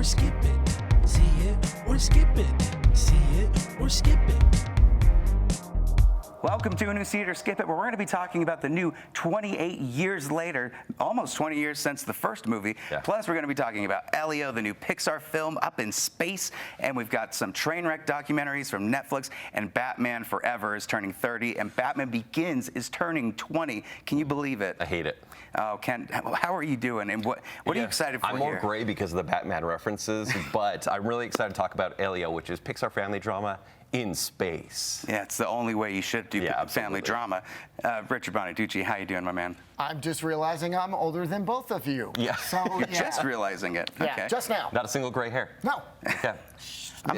skip it. See it or skip it. See it or skip it. Welcome to a new See It or Skip It, where we're going to be talking about the new 28 years later, almost 20 years since the first movie. Yeah. Plus, we're going to be talking about Elio, the new Pixar film up in space. And we've got some train wreck documentaries from Netflix. And Batman Forever is turning 30. And Batman Begins is turning 20. Can you believe it? I hate it. Oh, Ken, how are you doing? And what are you excited for I'm more here? gray because of the Batman references, but I'm really excited to talk about Elio, which is Pixar family drama in space. Yeah, it's the only way you should do family drama. Richard Bonaducci, how you doing, my man? I'm just realizing I'm older than both of you. Yeah. So, You're just realizing it. Yeah, Okay. just now. Not a single gray hair. No. Okay. I'm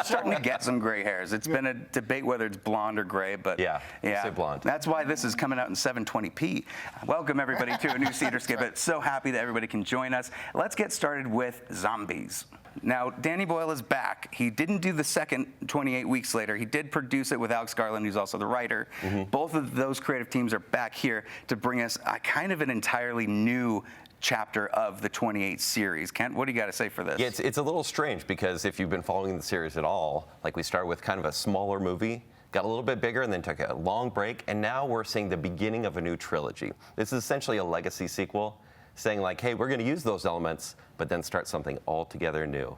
starting to get some gray hairs. It's been a debate whether it's blonde or gray, but Yeah, say blonde. That's why this is coming out in 720p. Welcome, everybody, to a new See It or Skip It. So happy that everybody can join us. Let's get started with zombies. Now, Danny Boyle is back. He didn't do the second 28 weeks later. He did produce it with Alex Garland, who's also the writer. Both of those creative teams are back here to bring us kind of an entirely new chapter of the 28 series. Kent, what do you got to say for this? Yeah, it's a little strange because if you've been following the series at all, like we started with kind of a smaller movie, got a little bit bigger and then took a long break, and now we're seeing the beginning of a new trilogy. This is essentially a legacy sequel, saying like, hey, we're going to use those elements, but then start something altogether new.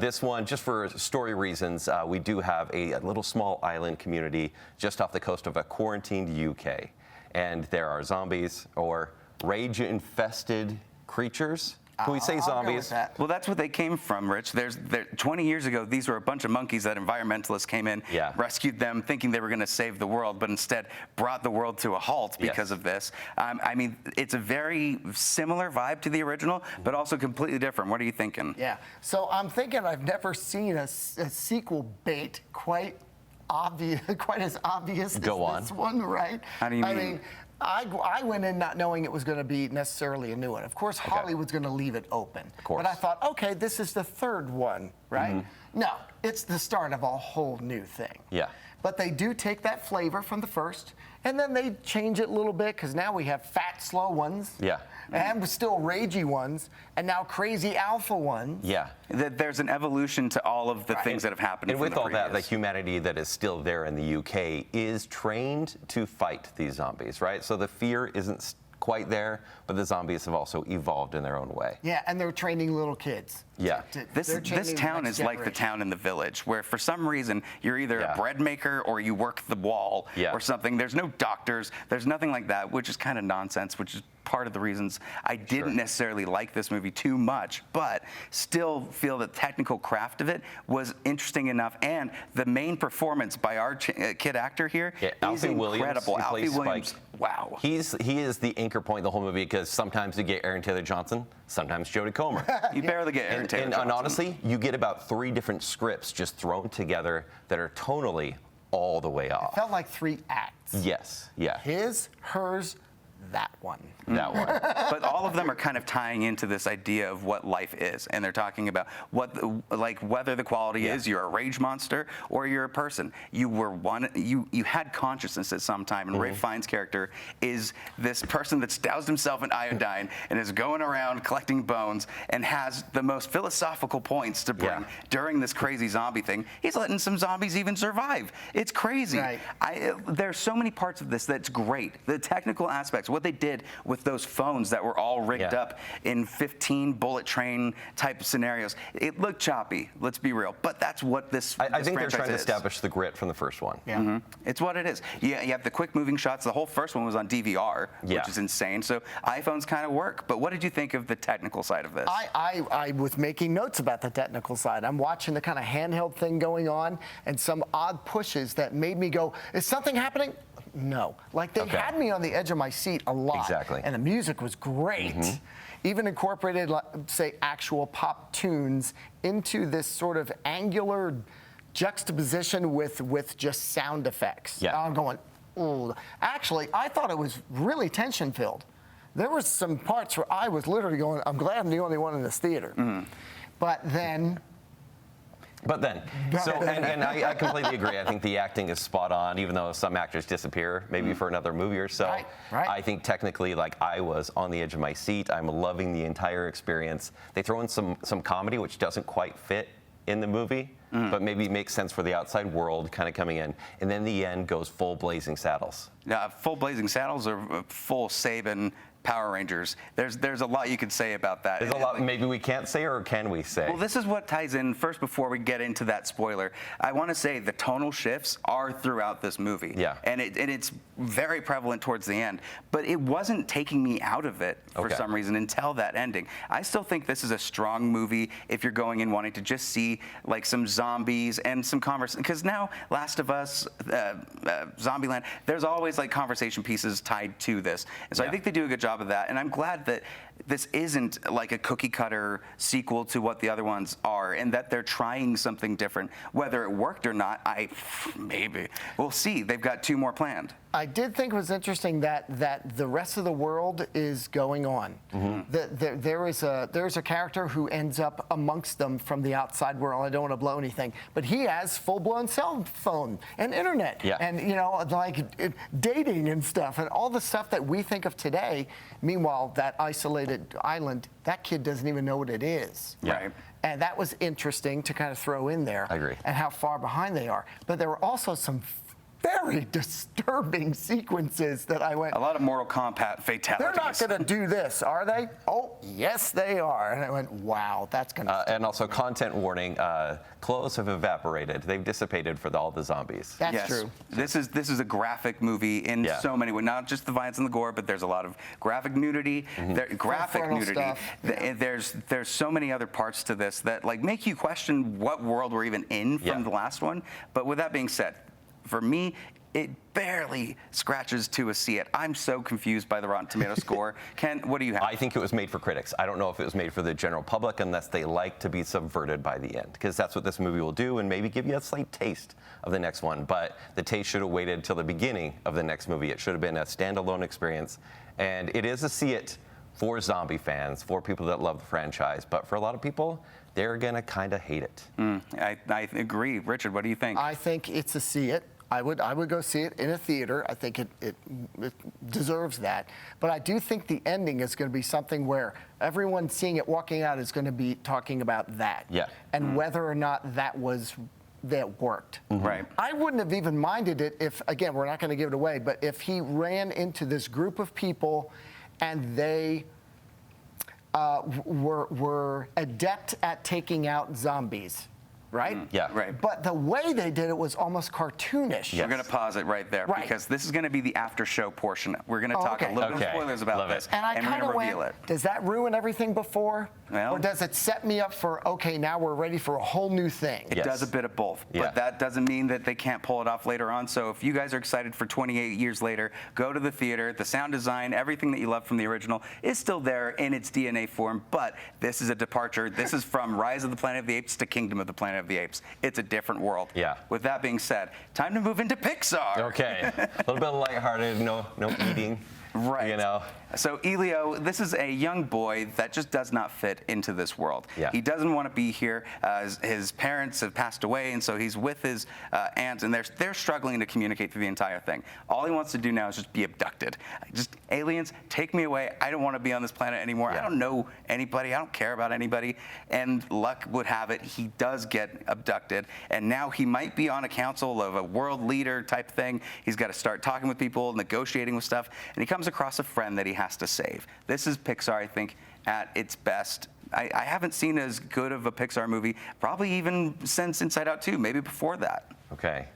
This one, just for story reasons, we do have a little small island community just off the coast of a quarantined UK. And there are zombies or rage-infested creatures. Can we say I'll go with zombies? that. Well, that's what they came from, Rich. 20 years ago, these were a bunch of monkeys that environmentalists came in, rescued them, thinking they were going to save the world, but instead brought the world to a halt because of this. I mean, it's a very similar vibe to the original, but also completely different. What are you thinking? Yeah. So I'm thinking I've never seen a sequel bait quite obvious, quite as obvious as this one, right? How do you mean? I mean, I went in not knowing it was going to be necessarily a new one. Of course, Hollywood's going to leave it open. Of course. But I thought, okay, this is the third one, right? No, it's the start of a whole new thing. Yeah. But they do take that flavor from the first, and then they change it a little bit, because now we have fat, slow ones. Yeah. And still ragey ones, and now crazy alpha ones. Yeah. There's an evolution to all of the things that have happened. And from with the all that, the previous. humanity that is still there in the UK is trained to fight these zombies, right? So the fear isn't quite there, but the zombies have also evolved in their own way. Yeah, and they're training little kids. Yeah. This town is like the town in The Village, where for some reason you're either a bread maker or you work the wall or something. There's no doctors. There's nothing like that, which is kind of nonsense, which is part of the reasons I didn't necessarily like this movie too much, but still feel the technical craft of it was interesting enough. And the main performance by our kid actor here is incredible. Alfie Williams, wow. He is the anchor point of the whole movie, because sometimes you get Aaron Taylor Johnson, sometimes Jodie Comer. You barely get Aaron Taylor Johnson. And honestly, you get about 3 different scripts just thrown together that are tonally all the way off. It felt like 3 acts. Yes, yeah. His, hers, that one. That one. But all of them are kind of tying into this idea of what life is, and they're talking about whether the quality is you're a rage monster or you're a person. You were you had consciousness at some time, and Ralph Fiennes' character is this person that's doused himself in iodine and is going around collecting bones and has the most philosophical points to bring during this crazy zombie thing. He's letting some zombies even survive. It's crazy. Right. There's so many parts of this that's great. The technical aspects, what they did with those phones that were all rigged up in 15 bullet train type scenarios. It looked choppy, let's be real, but that's what this I think they're franchise trying to is. establish the grit from the first one. Yeah. It's what it is. You have the quick moving shots. The whole first one was on DVR, which is insane. So iPhones kind of work. But what did you think of the technical side of this? I was making notes about the technical side. I'm watching the kind of handheld thing going on and some odd pushes that made me go, is something happening? No. Like, they had me on the edge of my seat a lot. Exactly. And the music was great. Even incorporated, say, actual pop tunes into this sort of angular juxtaposition with just sound effects. Yeah. I'm going, ooh. Actually, I thought it was really tension-filled. There were some parts where I was literally going, I'm glad I'm the only one in this theater. But then But then, and I completely agree. I think the acting is spot on, even though some actors disappear, maybe for another movie or so. Right. I think technically, like, I was on the edge of my seat. I'm loving the entire experience. They throw in some comedy, which doesn't quite fit in the movie, but maybe makes sense for the outside world kind of coming in. And then the end goes full Blazing Saddles. Full Blazing Saddles or full Saban Power Rangers. There's a lot you could say about that. There's a lot maybe we can't say, or can we say? Well, this is what ties in first before we get into that spoiler. I want to say the tonal shifts are throughout this movie. Yeah. And it's very prevalent towards the end, but it wasn't taking me out of it for some reason until that ending. I still think this is a strong movie if you're going in wanting to just see like some zombies and some conversation, because now Last of Us, Zombieland, there's always like conversation pieces tied to this. And so I think they do a good job of that, and I'm glad that this isn't like a cookie cutter sequel to what the other ones are, and that they're trying something different. Whether it worked or not, maybe we'll see. They've got 2 more planned. I did think it was interesting that the rest of the world is going on. There is a character who ends up amongst them from the outside world. I don't want to blow anything, but he has full-blown cell phone and internet, and like dating and stuff, and all the stuff that we think of today. Meanwhile, that isolated island, that kid doesn't even know what it is. Right. And that was interesting to kind of throw in there. I agree. And how far behind they are. But there were also some very disturbing sequences that I went, a lot of Mortal Kombat fatalities. they're not going to do this, are they? Oh, yes, they are. And I went, wow, that's going to... And also, content warning, clothes have evaporated. They've dissipated for all the zombies. That's true. This is a graphic movie in so many ways. Not just the violence and the gore, but there's a lot of graphic nudity. Graphic nudity. Stuff. There's so many other parts to this that like make you question what world we're even in from the last one. But with that being said, for me, it barely scratches to a see it. I'm so confused by the Rotten Tomatoes score. Ken, what do you have? I think it was made for critics. I don't know if it was made for the general public unless they like to be subverted by the end, because that's what this movie will do and maybe give you a slight taste of the next one. But the taste should have waited till the beginning of the next movie. It should have been a standalone experience. And it is a see it for zombie fans, for people that love the franchise. But for a lot of people, they're going to kind of hate it. I agree. Richard, what do you think? I think it's a see it. I would go see it in a theater. I think it deserves that. But I do think the ending is going to be something where everyone seeing it walking out is going to be talking about that. Yeah. And whether or not that worked. Right. I wouldn't have even minded it if, again, we're not going to give it away, but if he ran into this group of people and they were adept at taking out zombies. Right? Yeah. Right. But the way they did it was almost cartoonish. We're going to pause it right there because this is going to be the after show portion. We're going to talk a little bit of spoilers about this. And I we're kind going of to reveal went, it. does that ruin everything before? Well, or does it set me up for, okay, now we're ready for a whole new thing? It does a bit of both. Yeah. But that doesn't mean that they can't pull it off later on. So if you guys are excited for 28 years later, go to the theater. The sound design, everything that you love from the original is still there in its DNA form. But this is a departure. This is from Rise of the Planet of the Apes to Kingdom of the Planet of the Apes. It's a different world. Yeah. With that being said, time to move into Pixar. Okay. A little bit of lighthearted, no eating. Right. You know. So Elio, this is a young boy that just does not fit into this world. Yeah. He doesn't want to be here. His parents have passed away, and so he's with his aunts, and they're struggling to communicate through the entire thing. All he wants to do now is just be abducted. Just aliens, take me away. I don't want to be on this planet anymore. Yeah. I don't know anybody. I don't care about anybody. And luck would have it, he does get abducted, and now he might be on a council of a world leader type thing. He's got to start talking with people, negotiating with stuff, and he comes across a friend that he has to save. This is Pixar, I think, at its best. I haven't seen as good of a Pixar movie, probably even since Inside Out 2, maybe before that. Okay.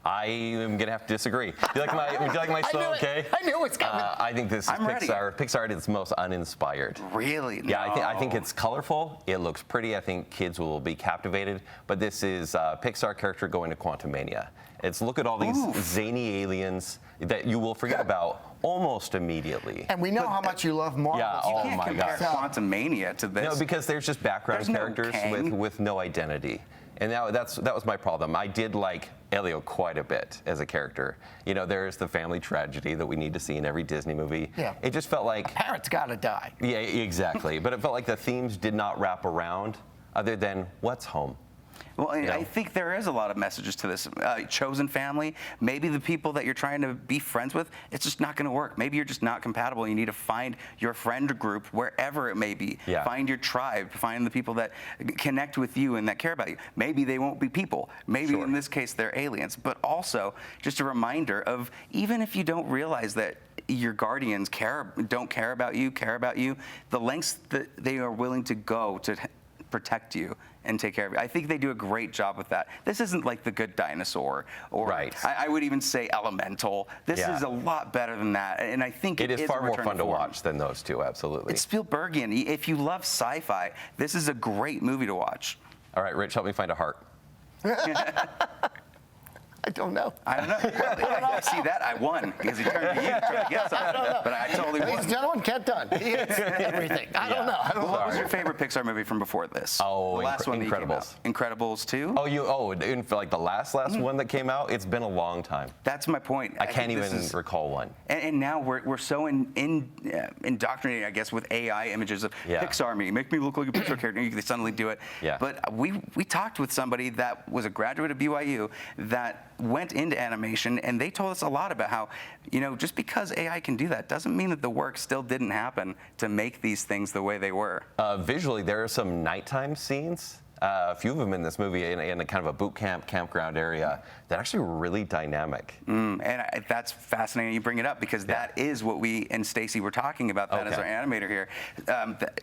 I am going to have to disagree. Would you like my slow, okay? I knew it's coming. I think this is Pixar. Pixar at its most uninspired. Really? Yeah, I think it's colorful. It looks pretty. I think kids will be captivated. But this is Pixar character going to Quantumania. It's look at all these zany aliens that you will forget about almost immediately. And we know how much you love Marvel. Yeah, You oh can't my compare God. Quantumania to this. No, because there's just background There's no characters Kang. with no identity. And that was my problem. I did like Elio quite a bit as a character. You know, there's the family tragedy that we need to see in every Disney movie. Yeah. It just felt like... Parents gotta die. Yeah, exactly. But it felt like the themes did not wrap around other than what's home. Well, You know? I think there is a lot of messages to this. Chosen family, maybe the people that you're trying to be friends with, it's just not going to work. Maybe you're just not compatible. You need to find your friend group wherever it may be. Yeah. Find your tribe. Find the people that connect with you and that care about you. Maybe they won't be people. Maybe in this case they're aliens. But also, just a reminder of, even if you don't realize that your guardians don't care about you, the lengths that they are willing to go to protect you and take care of you. I think they do a great job with that. This isn't like The Good Dinosaur, or Right. I would even say Elemental. This is a lot better than that, and I think It is far a more return fun to form. watch than those two, absolutely. It's Spielbergian. If you love sci-fi, this is a great movie to watch. All right, Rich, help me find a heart. I don't know. I don't know. I see that I won because he turned to you to try to get something, but I totally Ladies won. and gentlemen, Kent Dunn. He hits everything. I don't know. What was your favorite Pixar movie from before this? Oh, the last one that came out. Incredibles. Incredibles 2? In like the last one that came out, it's been a long time. That's my point. I can't think even this is- recall one. And now we're so indoctrinated, I guess, with AI images of Yeah. Pixar me, make me look like a Pixar character. And you can suddenly do it. Yeah. But we talked with somebody that was a graduate of BYU that went into animation, and they told us a lot about how, just because AI can do that doesn't mean that the work still didn't happen to make these things the way they were. Visually, there are some nighttime scenes, a few of them in this movie, in a kind of a boot campground area, that actually were really dynamic. That's fascinating you bring it up, because that is what we and Stacy were talking about that as our animator here.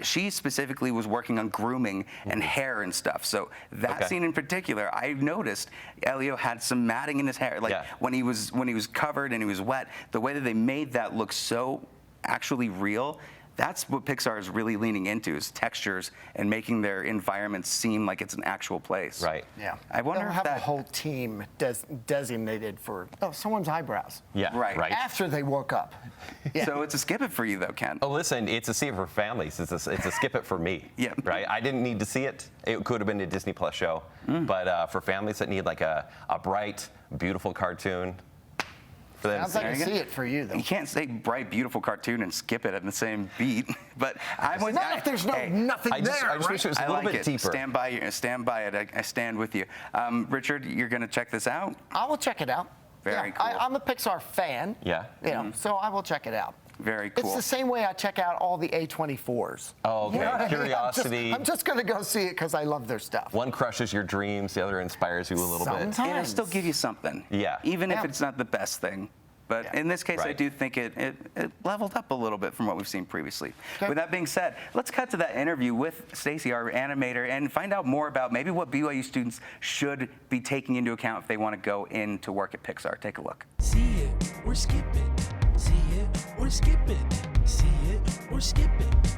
She specifically was working on grooming and hair and stuff. So that scene in particular, I noticed Elio had some matting in his hair. Like when he was covered and he was wet, the way that they made that look so actually real. That's what Pixar is really leaning into, is textures and making their environments seem like it's an actual place. Right. Yeah. I wonder They'll if have that a whole team designated for someone's eyebrows. Yeah. Right. After they woke up. Yeah. So it's a skip it for you though, Ken. Oh, listen, it's a see it for families. It's a skip it for me. Yeah. Right. I didn't need to see it. It could have been a Disney Plus show, but for families that need like a bright, beautiful cartoon, for them Sounds to like see. I see it for you, though. You can't say bright, beautiful cartoon and skip it at the same beat. But I'm with Not if there's nothing I just there. wish it was a I little like bit it. deeper. Stand by it. I stand with you. Richard, you're going to check this out? I will check it out. Very Yeah, cool. I'm a Pixar fan. Yeah. So I will check it out. Very cool. It's the same way I check out all the A24s. Oh, okay. You know what I mean? Curiosity. I'm just going to go see it because I love their stuff. One crushes your dreams, the other inspires you a little bit. Sometimes. And it'll still give you something. Yeah. Even if Yeah. it's not the best thing. But in this case, I Right. do think it leveled up a little bit from what we've seen previously. Okay. With that being said, let's cut to that interview with Stacy, our animator, and find out more about maybe what BYU students should be taking into account if they want to go in to work at Pixar. Take a look. See it or skip it. See it or skip it. See it or skip it.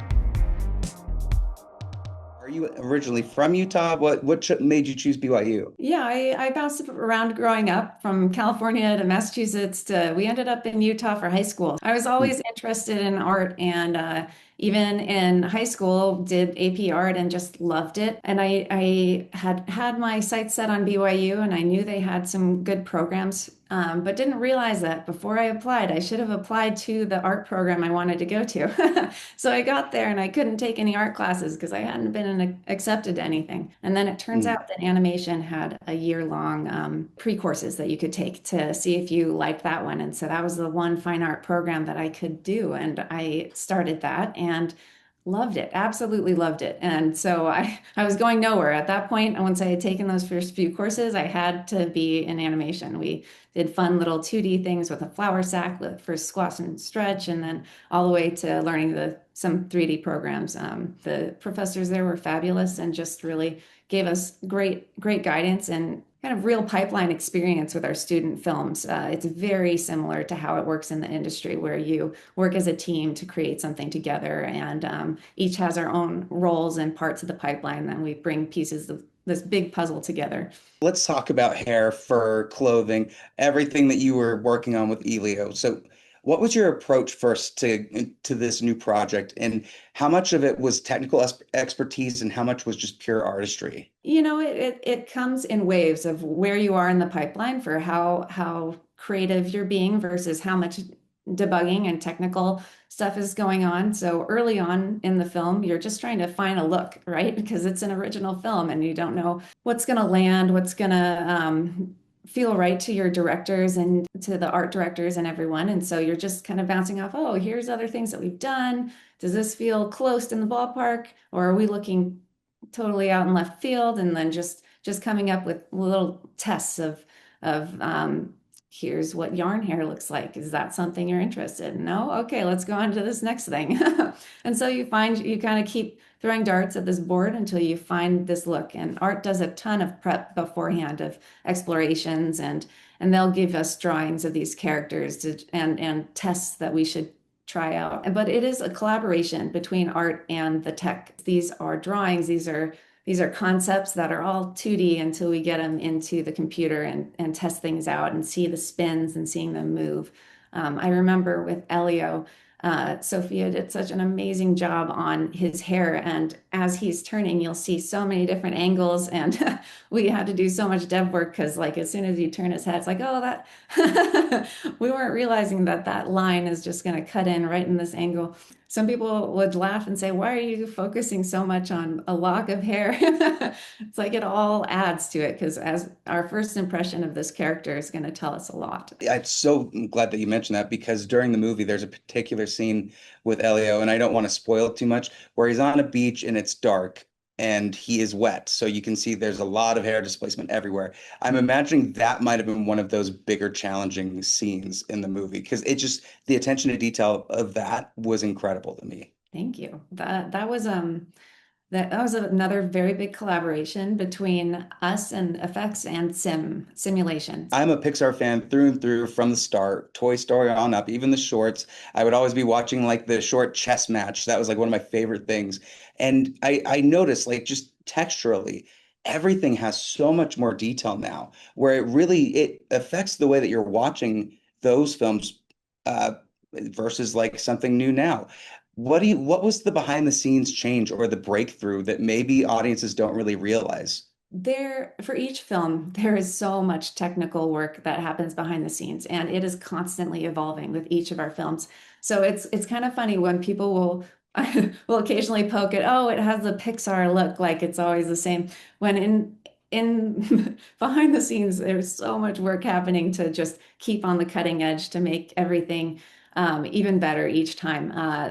Are you originally from Utah? What made you choose BYU? Yeah, I bounced around growing up from California to Massachusetts we ended up in Utah for high school. I was always interested in art, and even in high school did AP art and just loved it. And I had my sights set on BYU, and I knew they had some good programs, but didn't realize that before I applied. I should have applied to the art program I wanted to go to. So I got there and I couldn't take any art classes because I hadn't been accepted to anything. And then it turns out that animation had a year-long pre-courses that you could take to see if you liked that one. And so that was the one fine art program that I could do. And I started that and loved it, absolutely loved it. And so I was going nowhere at that point. And once I had taken those first few courses, I had to be in animation. We did fun little 2D things with a flour sack, first squash and stretch, and then all the way to learning some 3D programs. The professors there were fabulous and just really gave us great guidance and kind of real pipeline experience with our student films. It's very similar to how it works in the industry, where you work as a team to create something together, and each has our own roles and parts of the pipeline. Then we bring pieces of this big puzzle together. Let's talk about hair, fur, clothing, everything that you were working on with Elio. So what was your approach first to this new project, and how much of it was technical expertise and how much was just pure artistry? It comes in waves of where you are in the pipeline for how creative you're being versus how much debugging and technical stuff is going on. So early on in the film, you're just trying to find a look, right? Because it's an original film and you don't know what's going to land, what's going to feel right to your directors and to the art directors and everyone. And so you're just kind of bouncing off, oh, here's other things that we've done. Does this feel close in the ballpark? Or are we looking totally out in left field? And then just coming up with little tests of here's what yarn hair looks like. Is that something you're interested in? No? Okay, let's go on to this next thing. And so you kind of keep throwing darts at this board until you find this look. And art does a ton of prep beforehand of explorations, and they'll give us drawings of these characters and tests that we should try out. But it is a collaboration between art and the tech. These are drawings, these are concepts that are all 2D until we get them into the computer and test things out and see the spins and seeing them move. I remember with Elio, Sophia did such an amazing job on his hair. And as he's turning, you'll see so many different angles. And we had to do so much dev work because, like, as soon as you turn his head, it's like, oh, that we weren't realizing that line is just going to cut in right in this angle. Some people would laugh and say, why are you focusing so much on a lock of hair? It's like it all adds to it because as our first impression of this character is going to tell us a lot. I'm so glad that you mentioned that because during the movie, there's a particular scene with Elio, and I don't want to spoil it too much, where he's on a beach and it's dark and he is wet. So you can see there's a lot of hair displacement everywhere. I'm imagining that might have been one of those bigger challenging scenes in the movie because the attention to detail of that was incredible to me. Thank you. That was another very big collaboration between us and effects and simulation. I'm a Pixar fan through and through from the start, Toy Story on up, even the shorts. I would always be watching like the short chess match. That was like one of my favorite things. And I noticed like just texturally, everything has so much more detail now, where it affects the way that you're watching those films uh, versus like something new now. What was the behind the scenes change or the breakthrough that maybe audiences don't really realize? For each film, there is so much technical work that happens behind the scenes, and it is constantly evolving with each of our films. So it's kind of funny when people will occasionally poke at, oh, it has the Pixar look, like it's always the same. When in behind the scenes, there's so much work happening to just keep on the cutting edge to make everything even better each time,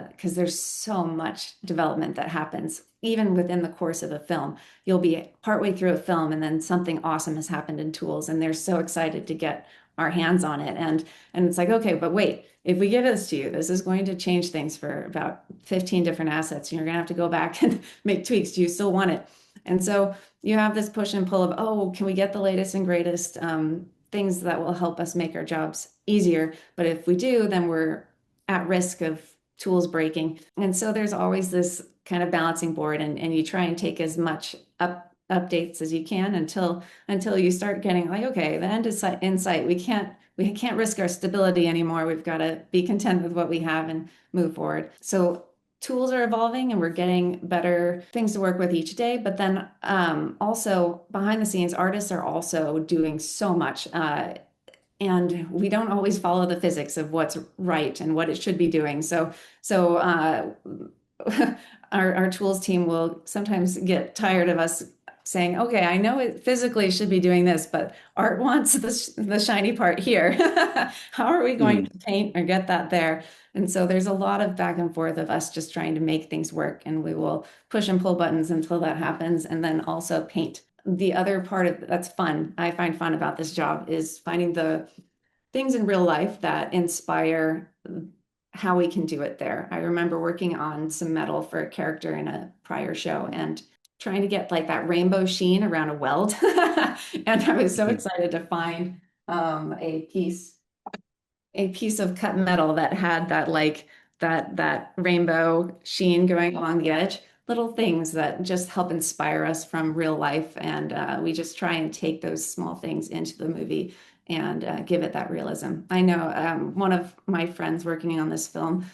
because there's so much development that happens even within the course of a film. You'll be partway through a film and then something awesome has happened in tools, and they're so excited to get our hands on it. And it's like, okay, but wait, if we give this to you, this is going to change things for about 15 different assets, and you're gonna have to go back and make tweaks. Do you still want it? And so you have this push and pull of, oh, can we get the latest and greatest things that will help us make our jobs easier? But if we do, then we're at risk of tools breaking. And so there's always this kind of balancing board, and you try and take as much updates as you can until you start getting like, okay, the end is in sight. We can't risk our stability anymore. We've got to be content with what we have and move forward. So tools are evolving and we're getting better things to work with each day. But then also behind the scenes, artists are also doing so much. And we don't always follow the physics of what's right and what it should be doing. So our tools team will sometimes get tired of us saying, okay, I know it physically should be doing this, but art wants the shiny part here. How are we going to paint or get that there? And so there's a lot of back and forth of us just trying to make things work, and we will push and pull buttons until that happens, and then also paint. The other part of that's fun, I find fun about this job, is finding the things in real life that inspire how we can do it there. I remember working on some metal for a character in a prior show and trying to get like that rainbow sheen around a weld. And I was so excited to find a piece of cut metal that had that rainbow sheen going along the edge. Little things that just help inspire us from real life, and we just try and take those small things into the movie and give it that realism. I know one of my friends working on this film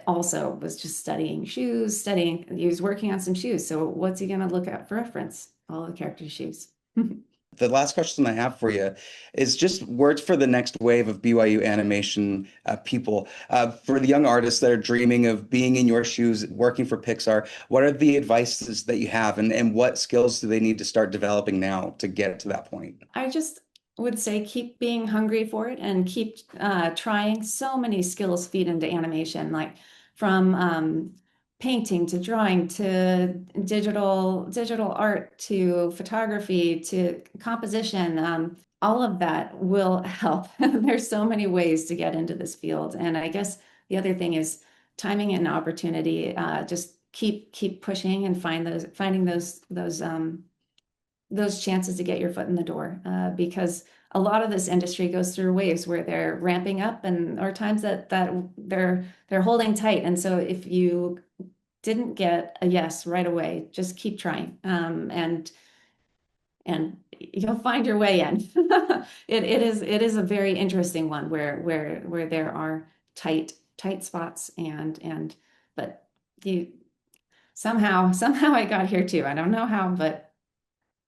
also was just studying shoes, he was working on some shoes. So what's he going to look at for reference? All the characters' shoes. the last question I have for you is just words for the next wave of BYU animation people. For the young artists that are dreaming of being in your shoes, working for Pixar, what are the advices that you have, and what skills do they need to start developing now to get to that point? I just would say keep being hungry for it and keep trying. So many skills feed into animation, like from painting to drawing to digital art to photography to composition. All of that will help. There's so many ways to get into this field, and I guess the other thing is timing and opportunity. Just keep pushing and finding those chances to get your foot in the door, because a lot of this industry goes through waves where they're ramping up and or times that they're holding tight. And so if you didn't get a yes right away, just keep trying, and you'll find your way in. It is a very interesting one where there are tight spots but you somehow I got here too. I don't know how, but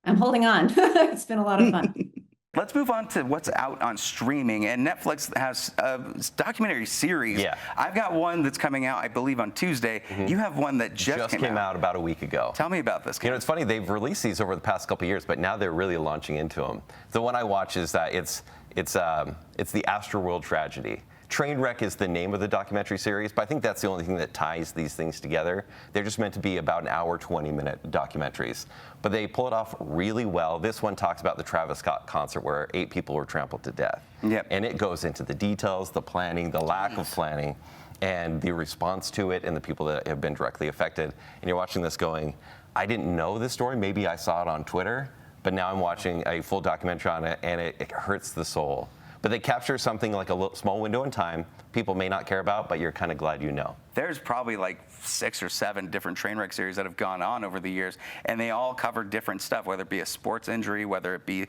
I'm holding on. It's been a lot of fun. Let's move on to what's out on streaming. And Netflix has a documentary series. Yeah. I've got one that's coming out, I believe, on Tuesday. You have one that just came out about a week ago. Tell me about this. You know, it's funny, they've released these over the past couple of years, but now they're really launching into them. The one I watch is that it's the Astroworld Tragedy. Trainwreck is the name of the documentary series, but I think that's the only thing that ties these things together. They're just meant to be about an hour, 20-minute documentaries. But they pull it off really well. This one talks about the Travis Scott concert where 8 people were trampled to death. Yep. And it goes into the details, the planning, the lack of planning, and the response to it and the people that have been directly affected. And you're watching this going, I didn't know this story. Maybe I saw it on Twitter, but now I'm watching a full documentary on it, and it hurts the soul. But they capture something like a small window in time people may not care about, but you're kind of glad you know. There's probably like 6 or 7 different Trainwreck series that have gone on over the years, and they all cover different stuff, whether it be a sports injury, whether it be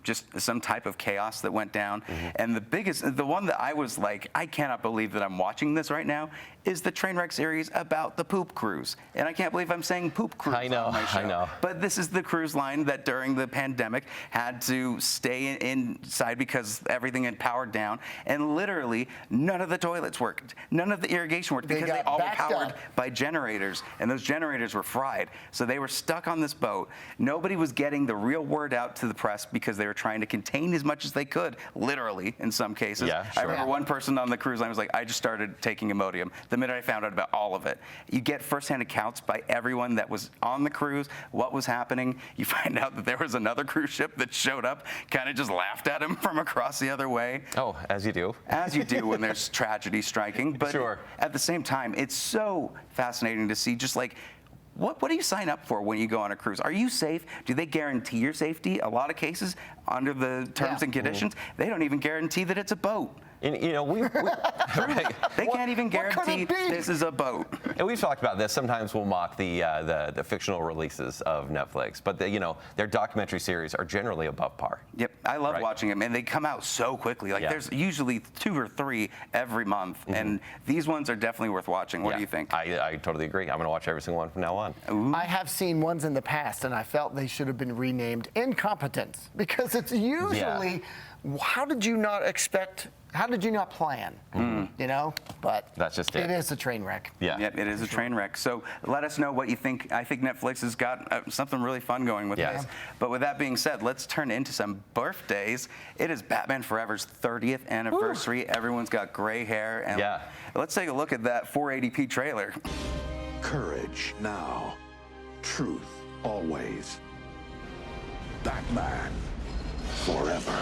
just some type of chaos that went down. And the one that I was like, I cannot believe that I'm watching this right now, is the Trainwreck series about the poop cruise. And I can't believe I'm saying poop cruise I know, on my show. I know. But this is the cruise line that during the pandemic had to stay inside because everything had powered down, and literally none of the toilets worked, none of the irrigation worked, because they all were powered by generators, and those generators were fried. So they were stuck on this boat. Nobody was getting the real word out to the press because they were trying to contain as much as they could, literally in some cases. Yeah, I sure. remember one person on the cruise line was like, I just started taking Imodium the minute I found out about all of it. You get firsthand accounts by everyone that was on the cruise, what was happening. You find out that there was another cruise ship that showed up, kind of just laughed at him from across the other way. Oh, as you do. As you do when there's tragedy striking. But Sure. at the same time, it's so fascinating to see just like, what do you sign up for when you go on a cruise? Are you safe? Do they guarantee your safety? A lot of cases, under the terms and conditions, they don't even guarantee that it's a boat. And, you know, right. They can't even guarantee this is a boat. And we've talked about this. Sometimes we'll mock the fictional releases of Netflix, but their documentary series are generally above par. Yep, I love watching them, and they come out so quickly. Like there's usually 2 or 3 every month, and these ones are definitely worth watching. What do you think? I totally agree. I'm going to watch every single one from now on. I have seen ones in the past, and I felt they should have been renamed Incompetence, because it's usually, how did you not expect? How did you not plan? You know, but that's just it. It is a train wreck. Yeah, it is a train wreck. So let us know what you think. I think Netflix has got something really fun going with this. But with that being said, let's turn into some birthdays. It is Batman Forever's 30th anniversary. Ooh. Everyone's got gray hair. And let's take a look at that 480p trailer. Courage now. Truth always. Batman Forever.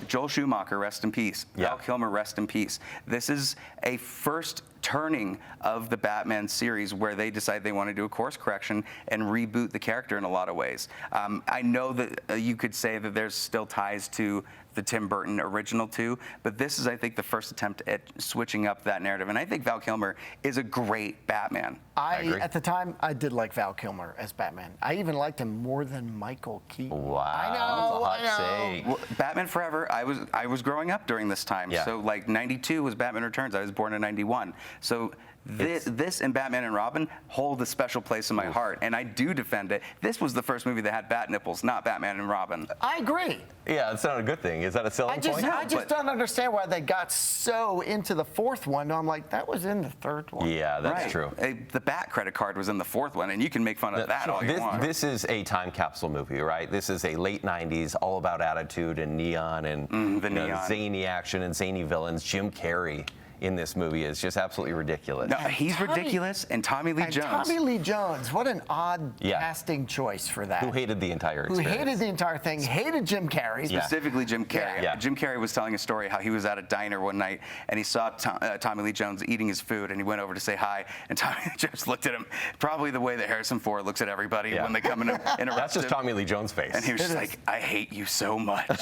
Joel Schumacher, rest in peace. Val Kilmer, rest in peace. This is a first turning of the Batman series where they decide they want to do a course correction and reboot the character in a lot of ways. I know that you could say that there's still ties to the Tim Burton original too, but this is, I think, the first attempt at switching up that narrative. And I think Val Kilmer is a great Batman. At the time, I did like Val Kilmer as Batman. I even liked him more than Michael Keaton. Wow, I know. Well, Batman Forever, I was growing up during this time. So like 92 was Batman Returns. I was born in 91. So this and Batman and Robin hold a special place in my heart, and I do defend it. This was the first movie that had bat nipples, not Batman and Robin. I agree. Yeah, it's not a good thing. Is that a selling point? I just don't understand why they got so into the fourth one. I'm like, that was in the third one. Yeah, that's Right. true. The Bat credit card was in the fourth one, and you can make fun of that all you want. This is a time capsule movie, right? This is a late 90s, all about attitude and neon and neon. zany action and zany villains. Jim Carrey in this movie is just absolutely ridiculous. No, he's ridiculous, and Tommy Lee And Jones. Tommy Lee Jones, what an odd Yeah. casting choice for that. Who hated the entire Who experience. hated the entire thing, hated Jim Carrey. Yeah. Specifically Jim Carrey. Yeah. Jim Carrey was telling a story how he was at a diner one night and he saw Tommy Lee Jones eating his food, and he went over to say hi, and Tommy Lee Jones looked at him probably the way that Harrison Ford looks at everybody Yeah. when they come in and interrupt That's just him. Tommy Lee Jones' face. And he was just like, I hate you so much,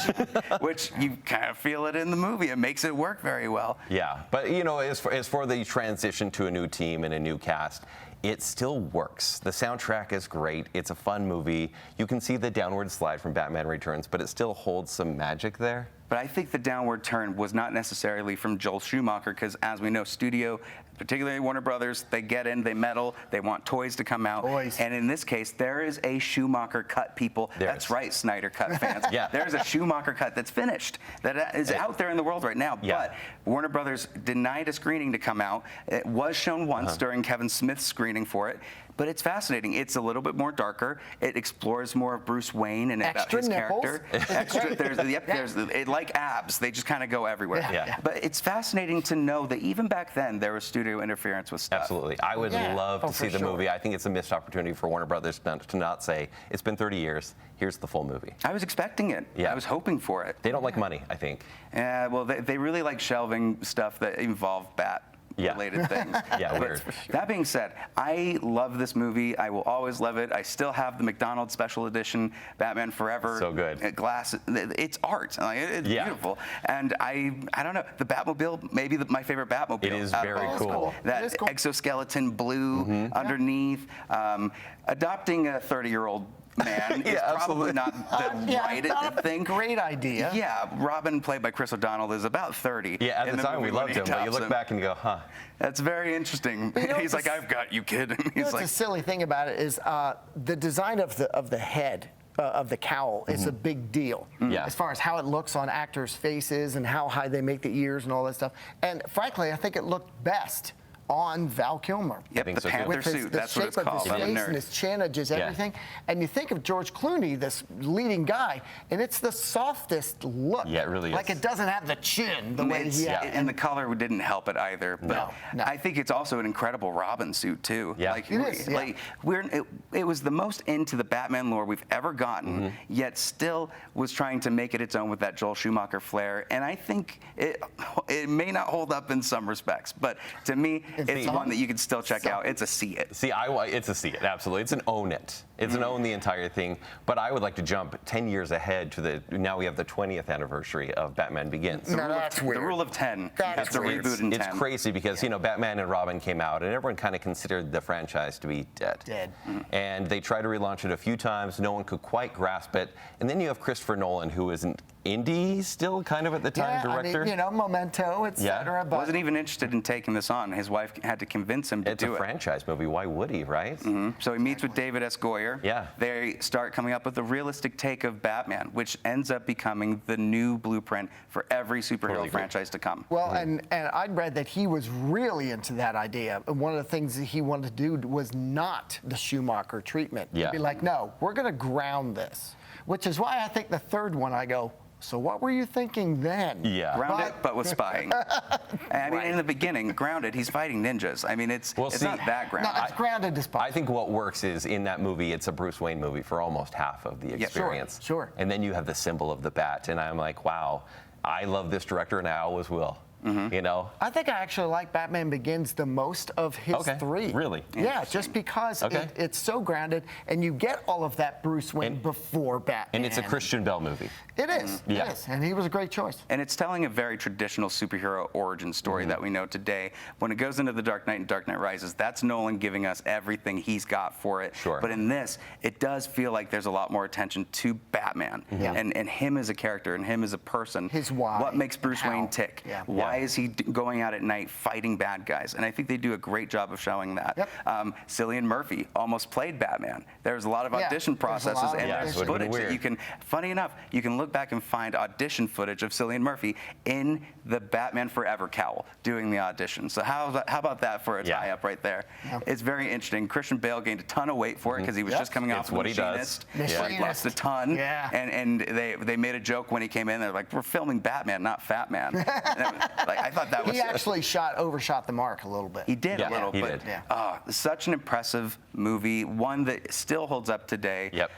which you kind of feel it in the movie. It makes it work very well. Yeah, but as for the transition to a new team and a new cast, it still works. The soundtrack is great. It's a fun movie. You can see the downward slide from Batman Returns, but it still holds some magic there. But I think the downward turn was not necessarily from Joel Schumacher, because as we know, studio, particularly Warner Brothers, they get in, they meddle, they want toys to come out. Toys. And in this case, there is a Schumacher cut, people. That's right, Snyder cut fans. Yeah. There's a Schumacher cut that's finished, that is out there in the world right now. Yeah. But Warner Brothers denied a screening to come out. It was shown once during Kevin Smith's screening for it. But it's fascinating. It's a little bit more darker. It explores more of Bruce Wayne and about Extra his nipples. character. Extra. There's like abs. They just kind of go everywhere. Yeah. But it's fascinating to know that even back then there was studio interference with stuff. Absolutely. I would Yeah. love Oh, to see for the sure. movie. I think it's a missed opportunity for Warner Brothers to not say, it's been 30 years, here's the full movie. I was expecting it. Yeah. I was hoping for it. They don't like money, I think. Well, they really like shelving stuff that involved bat. Yeah. Related things. Yeah, But weird. That being said, I love this movie. I will always love it. I still have the McDonald's special edition Batman Forever. So good. Glass. It's art. Like, it's Yeah. beautiful. And I don't know. The Batmobile, maybe my favorite Batmobile. It is out of very all. cool. That It is cool. exoskeleton blue Mm-hmm. underneath. Adopting a 30-year-old man is Yeah, probably absolutely. not the right not a thing. great idea. Yeah, Robin, played by Chris O'Donnell, is about 30. Yeah, at in the time we movie when loved he him, but you adopts look him. back and you go, huh. That's very interesting. know, He's like, it's- I've got you, kid. And You know he's what's like, a silly thing about it is the design of the head of the cowl is a big deal. Yeah. As far as how it looks on actors' faces and how high they make the ears and all that stuff. And frankly, I think it looked best on Val Kilmer. yep, think the so, too. Panther With suit. the That's what it's shape of called. his I'm a face nerd. and his chin and just Yeah. everything. And you think of George Clooney, this leading guy, and it's the softest look. Yeah, it really is. Like it doesn't have the chin the way It's- he had. and the color didn't help it either. But No. I think it's also an incredible Robin suit too. Yeah. Like, It is, yeah. like it was the most into the Batman lore we've ever gotten, yet still was trying to make it its own with that Joel Schumacher flair. And I think it may not hold up in some respects, but to me, it's one that you can still check out. It's a see it. See, it's a see it, absolutely. It's an own it. It's an own the entire thing. But I would like to jump 10 years ahead to now we have the 20th anniversary of Batman Begins. No, that's The weird. rule of 10. That's It's a weird. reboot in 10. It's crazy because, Batman and Robin came out and everyone kind of considered the franchise to be dead. Dead. And they tried to relaunch it a few times. No one could quite grasp it. And then you have Christopher Nolan, who is an indie still kind of at the time director. I mean, Memento, etc. But Wasn't even interested in taking this on. His wife had to convince him to It's do a it. franchise movie. Why would he, right? So he meets with David S. Goyer. Yeah. They start coming up with a realistic take of Batman, which ends up becoming the new blueprint for every superhero Totally agree. franchise to come. Well, and I'd read that he was really into that idea. And one of the things that he wanted to do was not the Schumacher treatment. Yeah. He'd be like, no, we're going to ground this. Which is why I think the third one, I go, so what were you thinking then? Yeah. Grounded, but with spying. I mean, in the beginning, Grounded, he's fighting ninjas. I mean, it's Well, see, not that No, grounded. it's grounded as I think what works is in that movie, it's a Bruce Wayne movie for almost half of the sure, experience. sure. And then you have the symbol of the bat, and I'm like, wow, I love this director, and I always will. I think I actually like Batman Begins the most of his Okay, three. really? Yeah, just because Okay. it's so grounded, and you get all of that Bruce Wayne before Batman. And it's a Christian Bale movie. It is. Yeah. It is, and he was a great choice. And it's telling a very traditional superhero origin story that we know today. When it goes into The Dark Knight and Dark Knight Rises, that's Nolan giving us everything he's got for it. Sure. But in this, it does feel like there's a lot more attention to Batman Yeah. and him as a character and him as a person. His why What makes and Bruce how. Wayne tick? Yeah. Why Why is he going out at night fighting bad guys? And I think they do a great job of showing that. Yep. Cillian Murphy almost played Batman. There's a lot of audition processes, and there's would've been footage that weird. you can, funny enough, you can look back and find audition footage of Cillian Murphy in the Batman Forever cowl doing the audition. So how about that for a tie-up right there? It's very interesting. Christian Bale gained a ton of weight for it because he was just coming off of what he does. Machinist. He lost a ton. Yeah. And they made a joke when he came in. They're like, we're filming Batman, not Fat Man. Like, I thought that was. He actually overshot the mark a little bit. He did Yeah, a little, he but did. such an impressive movie, one that still holds up today. Yep.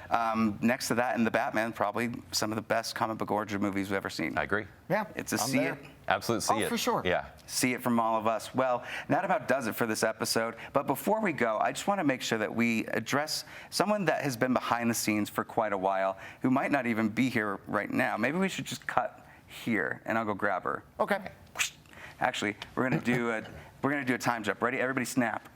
Next to that, and the Batman, probably some of the best comic book origin movies we've ever seen. I agree. Yeah, It's a I'm see there. it. Absolutely see it. For sure. Yeah. See it from all of us. Well, that about does it for this episode. But before we go, I just want to make sure that we address someone that has been behind the scenes for quite a while, who might not even be here right now. Maybe we should just cut here, and I'll go grab her. Okay. Actually, we're gonna do a time jump. Ready? Everybody, snap.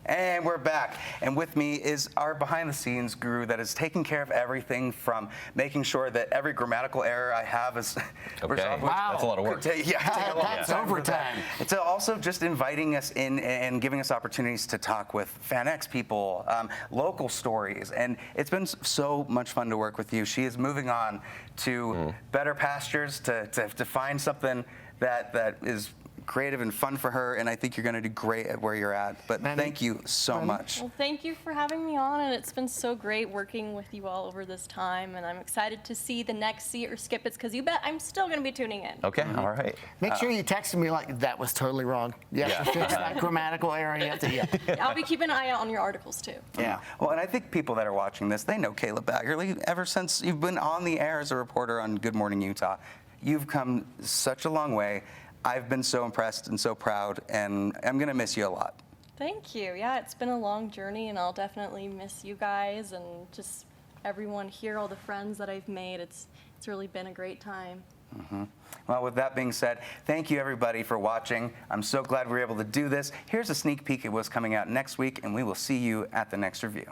And we're back. And with me is our behind-the-scenes guru that is taking care of everything from making sure that every grammatical error I have is resolved. Wow. That's a lot of work. Take a long That's time for that. overtime. It's also just inviting us in and giving us opportunities to talk with Fan X people, local stories. And it's been so much fun to work with you. She is moving on to better pastures to find something that is creative and fun for her, and I think you're going to do great at where you're at. But thank you so much. Well, thank you for having me on, and it's been so great working with you all over this time, and I'm excited to see the next See It or Skip It's, because you bet I'm still going to be tuning in. Okay. All right. Make sure you text me like, that was totally wrong. You have to fix that grammatical error. You have to, I'll be keeping an eye out on your articles, too. Yeah. Well, and I think people that are watching this, they know Caleb Baggerly ever since you've been on the air as a reporter on Good Morning Utah. You've come such a long way. I've been so impressed and so proud, and I'm going to miss you a lot. Thank you. Yeah, it's been a long journey, and I'll definitely miss you guys and just everyone here, all the friends that I've made. It's really been a great time. Well, with that being said, thank you everybody for watching. I'm so glad we were able to do this. Here's a sneak peek at what's coming out next week, and we will see you at the next review.